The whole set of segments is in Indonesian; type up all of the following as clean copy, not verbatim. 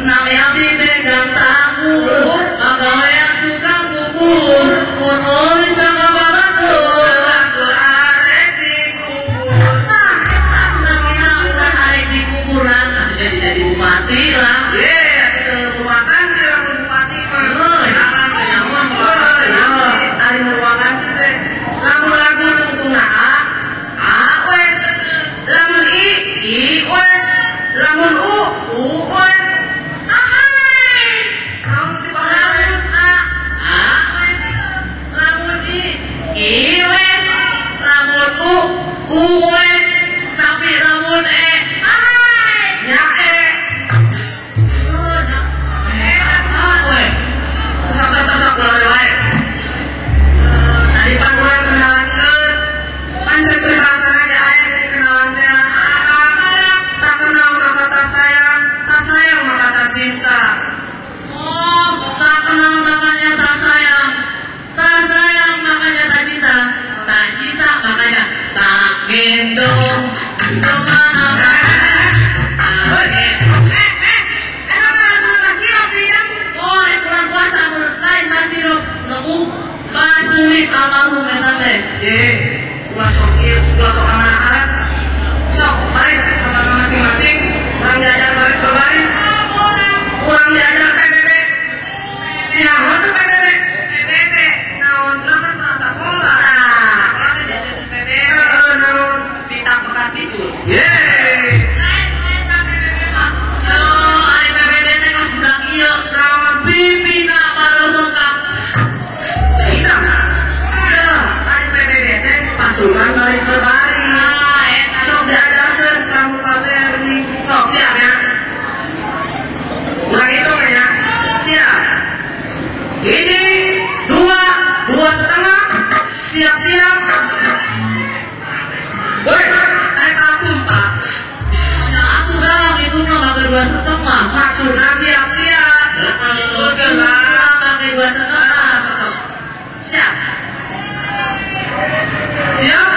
Nang yang di megang tahu, abang yang tukang almarhum eta teh. Ulah sok anak-anak. Sok baris masing-masing. Urang diajar baris berbaris. Urang diajar PBB. Naon tuh PBB? PBB. Naon kan perasa sekolah. Sekolah teh diajar PBB. Naon pita bekas tisu. Pipina baru mengkap. Kita ada PBB pasukan baris berbaris. Sok diajarkan kamu Berni. Sok siap ya. Ulang itu ya. Siap. Ini dua setengah. Siap-siap. Woi, aku 4. Nah aku dong itu nggak 2 setengah. Maksudnya siap-siap. Pakai 2 setengah. Siap. Siap.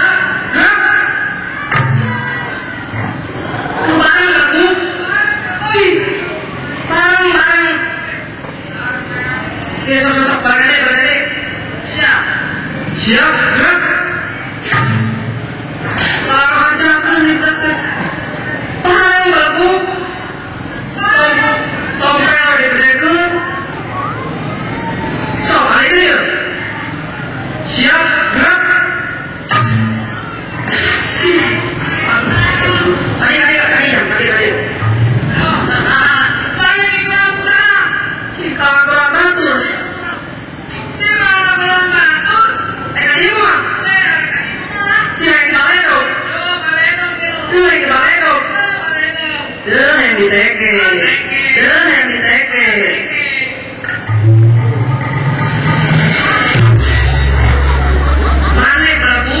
Bareng kamu. Bareng. Oke, sok berdiri. Siap. Bareng aja aku nih. Bareng kamu. Tompel diberikan. Sok, ayo yuk. Siap, gerak. Ayo. Banyak di belakang. Kita belakang atur. Ini mah. Yang balero. Yang diteke. Mana kamu?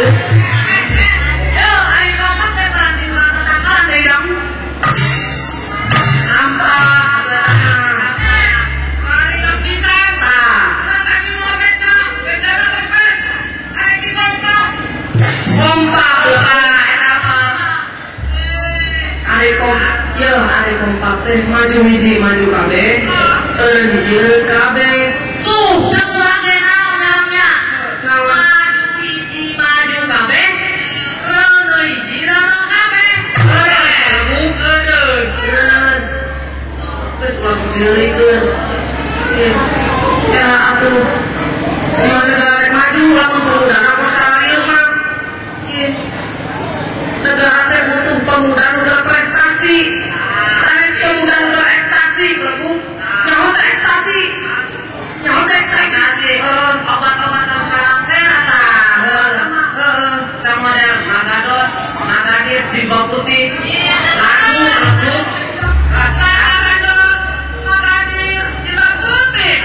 Yo, ayo bapak teh berarti melakukan deh dong. Nampak. Mari dong bisa. Lagi mau beda, beda bebas. Ayo di pompa. Pompa bukan apa? Ayo pompa teh maju hiji maju kabeh. Hiji kabeh. Tuh, sebelah dalamnya. Maju hiji maju kabeh. Rono hiji rono kabeh. Terus langsung dilikeun. Ya atuh. Negara maju lamun pemuda ku salarieu mah. Negara teh butuh pemuda nu berprestasi. Sanes pemuda nu berprestasi, Prabu. Nyaho teh ekstasi. Nyaho teh ekstasi. Obat-obat sekarang teh sama model Magadot, Magadir, Bimbo Putih. Lagu, Magadot, Magadir, Bimbo Putih.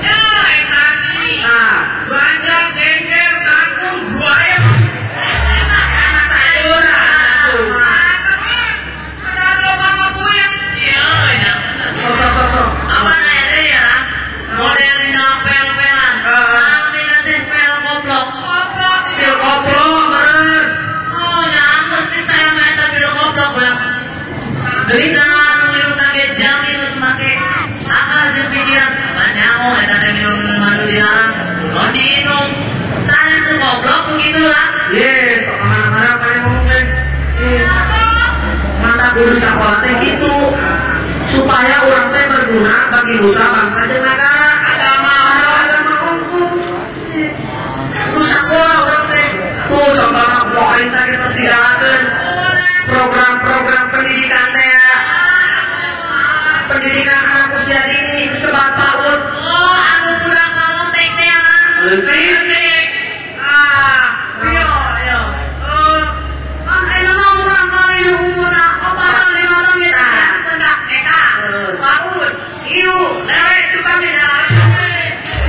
Ya, ekstasi. Nah, banyak gengger, kangkung, buaya. Anak sayur, ada lomba ngabuin. Iya, ya. Apa nanya deh ya? Modelnya pel-pelan. Kami nanti pel goblok. Pil goblok, bener. Oh, nyaman sih saya main pil goblok ya. Berikan minum pakai jam minum pakai akal dan pikiran. Banyak mau ada minum madu di dalam. Kalau diminum, saya tuh goblok begitulah. Yes, anak-anak kalian ngomong deh. Mata guru sekolah teh gitu. Supaya orang teh berguna bagi nusa bangsa dan negara. Agama hukum. Nusa sekolah orang teh. Tuh contohnya pemerintah kita segalakan program-program pendidikan teh. Pendidikan anak usia dini sebat PAUD. Oh, aku kurang kamu teh teh. Letik. Yo. Enak mau kurang kali umurna. Apa kali orang kita? Eka, PAUD, iu, lewat juga beda.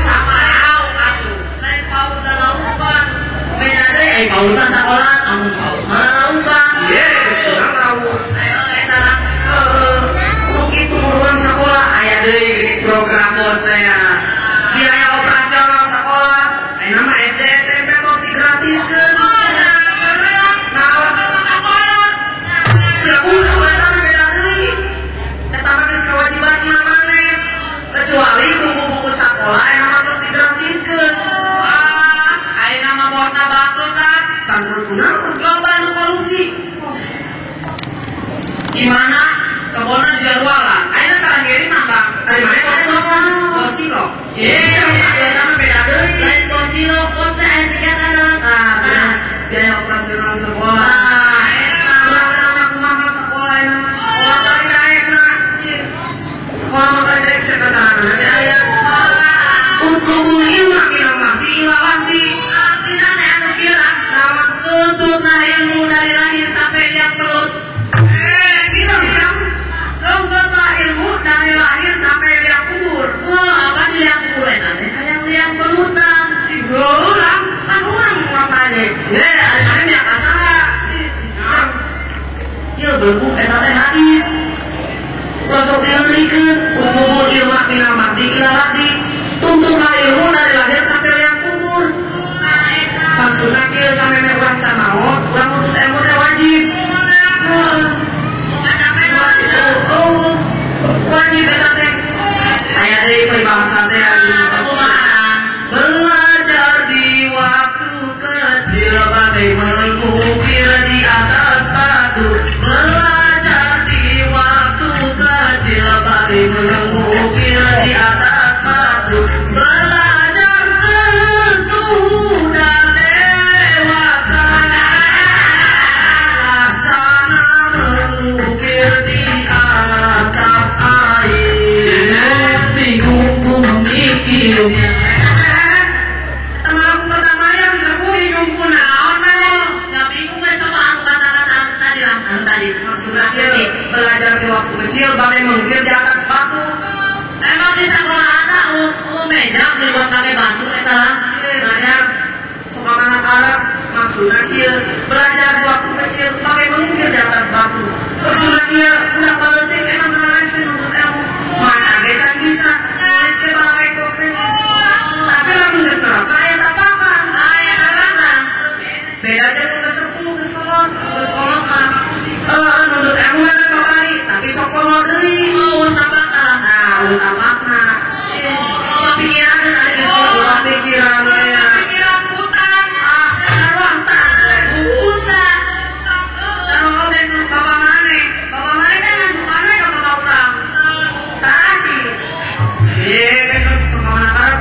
Sama tahu aku. Selain PAUD dan laupan, beda deh. PAUD dan sekolah, kamu PAUD mana laupan? Iya, kurang tahu. Ayo, enak. Untuk itu urusan sekolah, ayah deh program bos saya. Biaya operasional sekolah, nama SD, SMP pasti gratis kan? Kecuali buku-buku sekolah yang harus digratiskan. Ada nama bosna bangkrut kan? Bangkrut benar? Loba nu korupsi. Gimana? Kebona jualan. Ayo kalian kiri nambah. Dari mana kalian bosilo? Iya, ada nama beda deh. Lain bosilo, bosnya esikat anak. Nah, biaya operasional sekolah. Anak-anak mahal sekolah ini. Sekolah kali naik nak. Kalau makan dari cekatan, ayat untuk ilmu mati lagi. Tidak ada yang bilang nama tuntut ilmu dari lahir sampai liang perut. Kita bilang tuntut ilmu dari lahir sampai liang kubur. Apa liang kubur? Nanti kayak liang perut dan digolang kan uang tadi. Ada yang kata, ya belum enak hadis. Masuk dirikan umur ilmu minal mati ila lagi. Tuntutlah ilmu dari lahir sampai liang kubur. Maksudnya kia sampai mewah samaut, kurang untuk ilmu teh wajib. Wajib eta teh. Aya deui peribahasa teh belajar di waktu kecil bagai mengukir di atas batu. Belajar di waktu kecil bagai mengukir di atas batu. Belajar sesudah dewasa laksana mengukir di atas air. Bingung mikirnya. Teman pertama yang bingung kunaon sunat dia belajar di waktu kecil pakai mengukir di atas batu. Terus sunat dia udah politik emang ngalahin untuk ilmu. Mana kita bisa nulis ke balai kopi. Tapi lalu nggak serap kayak apa-apa. Ayah karena beda aja tuh ke sepuh ke sekolah mah. Nunut ilmu ada kembali tapi sekolah dari untuk apa? Pikiran aja dua pikiran ya. Pikiran hutan. Hutan. Kalau dan bapak mana kan ngadu mana kalau mau utang. Tadi. Terus kemana kan?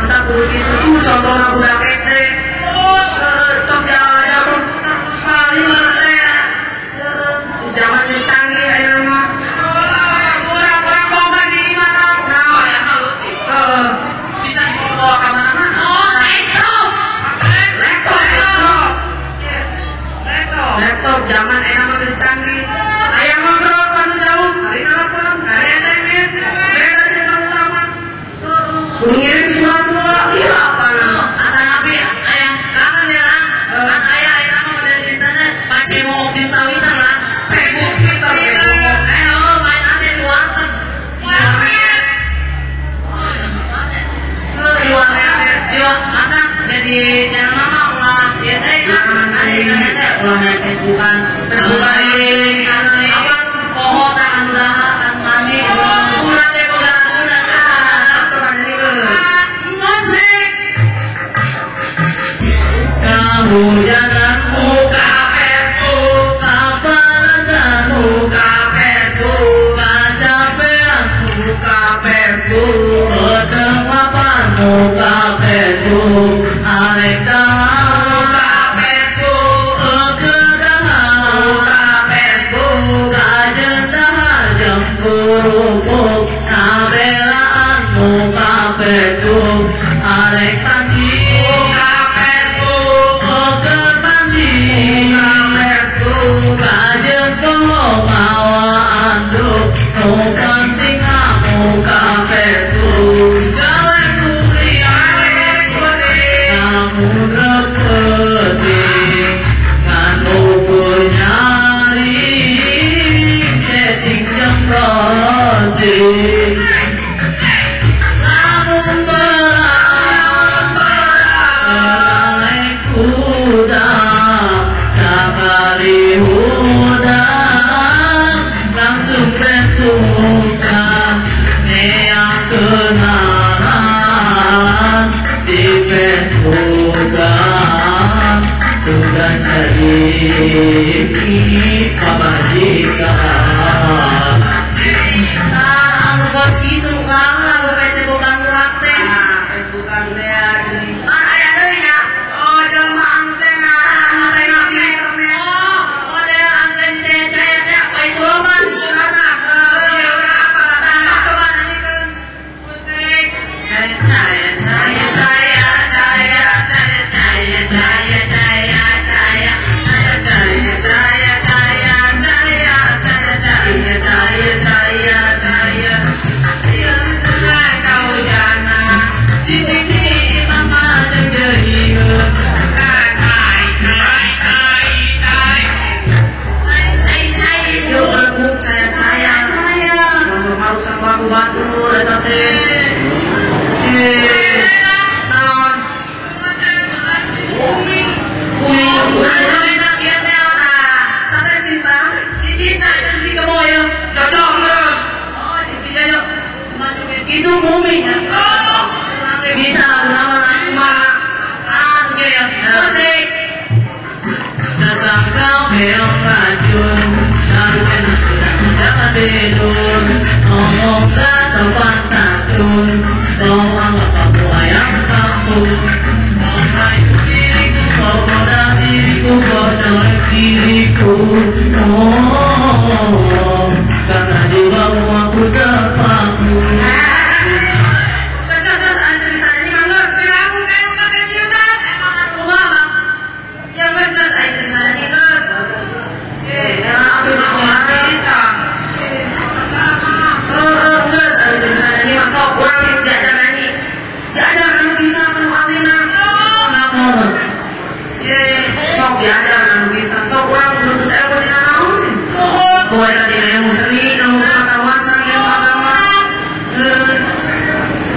Entah buruk itu contohnya budak SD. Terus ya sekali lah ya. Jangan ditangi ayam mah. Kurang boga di mana? Bisa dibawa kemana-mana. Laptop zaman enak habis canggih. Ayam ngobrol kan jauh. Hari telepon, hari SMS. Beda dengan lama. Ngirim suatu iya apa nama? Tapi ayam kangen ya. Kan ayah mau dari internet pakai mau Twitter lah. Facebook Twitter. Ayo main ada di WhatsApp. Mata jadi jangan lama ulang dia ulang Facebookan apa pohon akan udah mandi ulang deh musik kamu jangan buka Facebook apa alasan buka Facebook kecapean buka Facebook bertemapan buka Facebook arek dalam buka Facebook kekedahan buka Facebook kajen dahar jam kurupuk kabelaan buka Facebook arek tandi buka Facebook ketandi buka Facebook kajen bohong awaan duk bukan tinggal buka Facebook jalan repeting kan ukur nyari setting jam prosing namun berai kuda sakali huda langsung Facebookan yang kenalan di Facebookan sudah jadi kebajikan anu bos gitu kan lalu Facebookan kurang teh Facebookan dia gini ayah deh ya oh jelma anten ada anten saya apa itu man karena itu bumi bisa nama musik datang kau meong racun sampai dapat tidur ngomong tak sopan santun kau anggap aku ayam kampung kau sayang diriku kau bodoh diriku kau colek diriku oh karena di bawah aku terpaku. sok diajar kan bisa sok orang menuntut ilmu di naon boleh tadi ilmu seni ilmu pengetahuan ilmu agama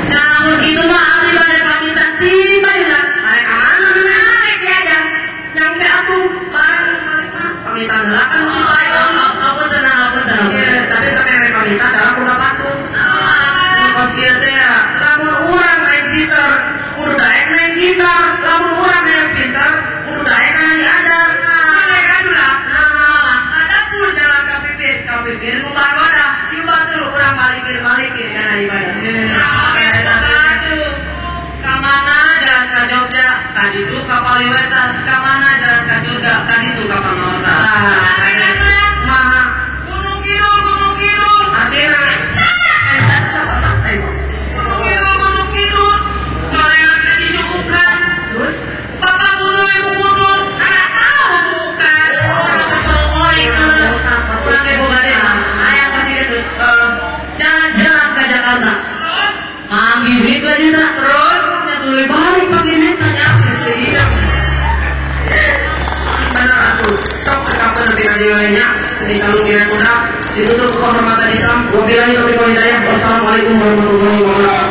nah begitu mah abdi pada pamitan tiba ya naik kemana naik diajar nyampe aku bareng pamitan lah kan apa tenang tapi sampai pamitan dalam udah patuh pas dia teh lamun urang main sitar kudu daek main gitar lamun urang main pintar kudu daek main diajar kan lah ada pun dalam KPP nu barwada dibantu urang balikin kana ibadah aduh kamana jalan ka Jogja kaditu ka Paliwetan kamana jalan ka Jogja kaditu ka Pangawata mah gunung kidul artinya jalan-jalan ke Jakarta ambil duit 2 juta terus nyatuli balik pakai netanya benar aku sok ke kapan nanti kajiannya sedih kalau kira-kira ditutup kehormatan Islam wabillahi taufiq wal hidayah wassalamualaikum warahmatullahi wabarakatuh.